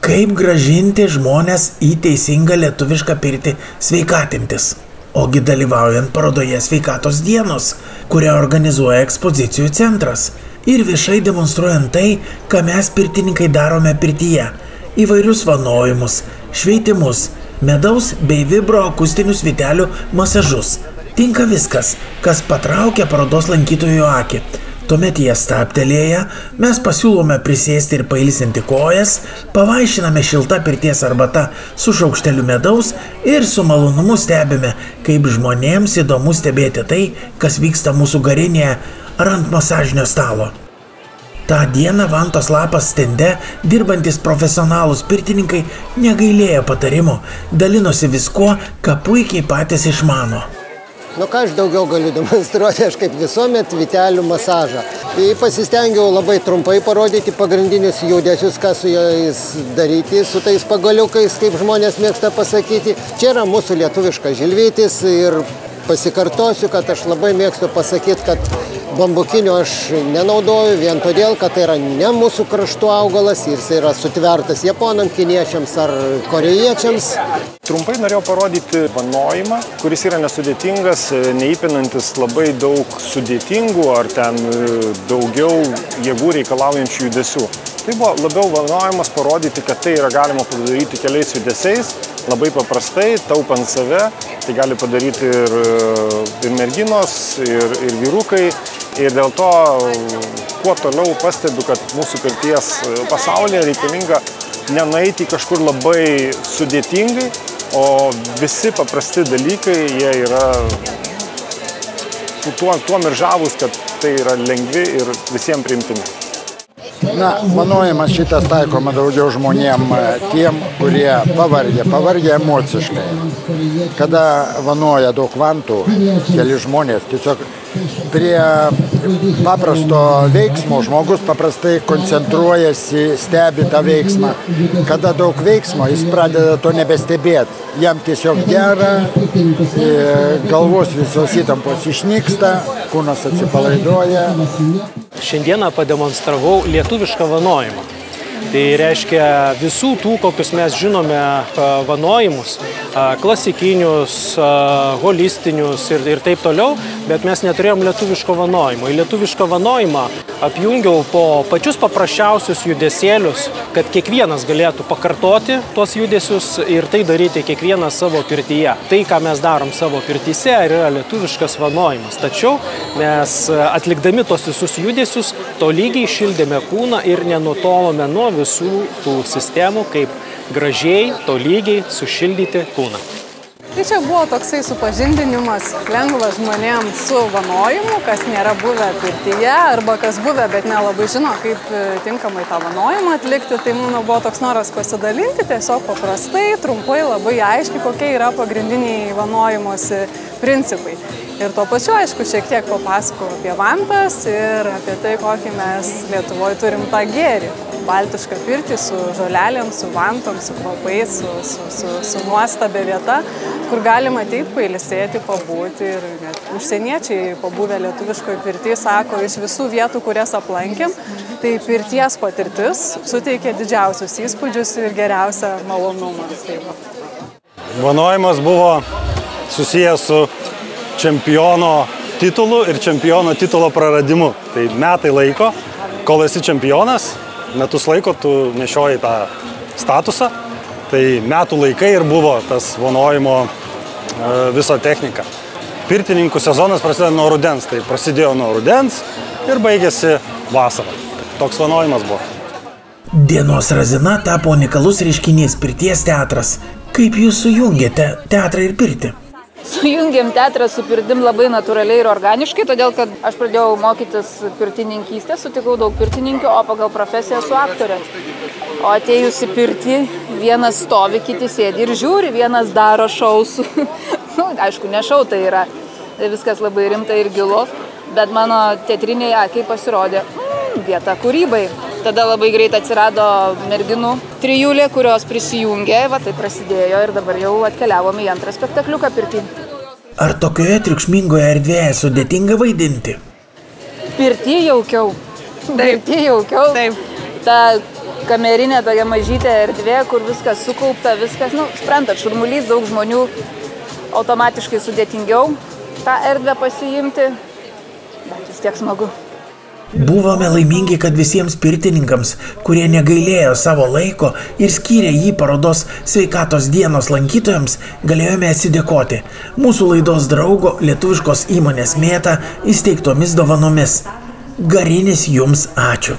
Kaip gražinti žmonės į teisingą lietuvišką pirtį sveikatintis? Ogi dalyvaujant parodoje Sveikatos dienos, kurią organizuoja ekspozicijų centras. Ir viešai demonstruojant tai, ką mes pirtininkai darome pirtyje. Įvairius vanojimus, šveitimus, medaus bei vibroakustinių svitelių masažus. Tinka viskas, kas patraukia parodos lankytojų akį. Tuomet jie stabtelėję, mes pasiūlome prisėsti ir pailsinti kojas, pavaišiname šilta pirties arbata su šaukšteliu medaus ir su malonumu stebime, kaip žmonėms įdomu stebėti tai, kas vyksta mūsų garinėje ar ant masažinio stalo. Ta dieną Vantos lapas stende dirbantis profesionalūs pirtininkai negailėjo patarimų, dalinosi viskuo, ką puikiai patys išmano. Ką aš daugiau galiu demonstruoti, aš kaip visuomet vytelių masažą. Pasistengiau labai trumpai parodyti pagrindinius judesius, ką su jais daryti, su tais pagaliukais, kaip žmonės mėgsta pasakyti. Čia yra mūsų lietuviškas žilvytis ir pasikartosiu, kad aš labai mėgstu pasakyti, kad bambukinių aš nenaudoju vien todėl, kad tai yra ne mūsų kraštų augalas ir jis yra sutvertas japonam, kiniečiams ar korėjiečiams. Trumpai norėjau parodyti vanojimą, kuris yra nesudėtingas, neįpinantis labai daug sudėtingų ar ten daugiau jėgų reikalaujančių judesių. Tai buvo labiau vanojimas parodyti, kad tai yra galima padaryti keliais judesiais, labai paprastai, taupant save. Tai gali padaryti ir merginos, ir vyrukai. Ir dėl to, kuo toliau pastebiu, kad mūsų pirties pasaulyje reikalinga nenueiti kažkur labai sudėtingai, o visi paprasti dalykai, jie yra tuo miržavus, kad tai yra lengvi ir visiems priimtini. Vanojimas šitas taikoma daugiau žmonėm, tiem, kurie pavargę emociškai. Kada vanoja daug vantų, keli žmonės, tiesiog prie paprasto veiksmo žmogus paprastai koncentruojasi, stebi tą veiksmą. Kada daug veiksmo, jis pradeda to nebestebėti. Jam tiesiog gera, galvos visos įtampos išnyksta, kūnas atsipalaiduoja. Šiandieną pademonstravau lietuvišką vanojimą. Tai reiškia visų tų, kokius mes žinome vanojimus, klasikinius, holistinius ir taip toliau, bet mes neturėjom lietuviško vanojimo. Į lietuvišką vanojimą apjungiau po pačius paprasčiausius judesėlius, kad kiekvienas galėtų pakartoti tuos judesius ir tai daryti kiekvienas savo pirtyje. Tai, ką mes darom savo pirtyse, yra lietuviškas vanojimas. Tačiau mes atlikdami tos visus judesius, tolygiai šildėme kūną ir nenutolome nuo visų tų sistemų, kaip gražiai, tolygiai sušildyti kūną. Tai čia buvo toksai supažindinimas lengvas žmonėms su vanojimu, kas nėra buvę pirtyje arba kas buvę, bet nelabai žino, kaip tinkamai tą vanojimą atlikti. Tai mano buvo toks noras pasidalinti tiesiog paprastai, trumpai, labai aiškiai, kokie yra pagrindiniai vanojimosi principai. Ir tuo pačiu, aišku, šiek tiek papasakau apie vantas ir apie tai, kokį mes Lietuvoje turim tą gėrį. Baltišką pirtį su žolelėm, su vantom, su kvapais, su nuostabia vieta, kur galima ateiti, pailsėti, pabūti. Ir net užsieniečiai pabuvę lietuviškoje pirtyje sako, iš visų vietų, kurias aplankėm, tai pirties patirtis suteikia didžiausius įspūdžius ir geriausią malonumą. Vanojimas buvo susijęs su čempiono titulu ir čempiono titulo praradimu. Tai metai laiko, kol esi čempionas, metus laiko tu nešioji tą statusą, tai metų laikai ir buvo tas vanojimo viso technika. Pirtininkų sezonas prasideda nuo rudens, tai prasidėjo nuo rudens ir baigėsi vasarą. Toks vanojimas buvo. Dienos razina tapo unikalus reiškinys pirties teatras. Kaip jūs sujungėte teatrą ir pirtį? Sujungėm teatrą su pirtim labai natūraliai ir organiškai, todėl kad aš pradėjau mokytis pirtininkystės, sutikau daug pirtininkių, o pagal profesiją esu aktorė. O atėjus į pirtį, vienas stovi, kiti sėdi ir žiūri, vienas daro šaus. Aišku, ne šau, tai yra viskas labai rimta ir gilu, bet mano teatriniai akiai pasirodė vieta kūrybai. Tada labai greit atsirado merginų trijulė, kurios prisijungė, tai prasidėjo ir dabar jau atkeliavome į antrą spektakliuką pirtį. Ar tokioje triukšmingoje erdvėje sudėtinga vaidinti? Pirtį jaukiau. Pirtį jaukiau. Taip. Ta kamerinė tokia mažytė erdvė, kur viskas sukaupta, viskas, suprantat, šurmulys, daug žmonių, automatiškai sudėtingiau tą erdvę pasiimti, bet vis tiek smagu. Buvome laimingi, kad visiems pirtininkams, kurie negailėjo savo laiko ir skyrė jį parodos sveikatos dienos lankytojams, galėjome atsidėkoti mūsų laidos draugo lietuviškos įmonės Mėta įsteigtomis dovanomis. Garinis jums ačiū.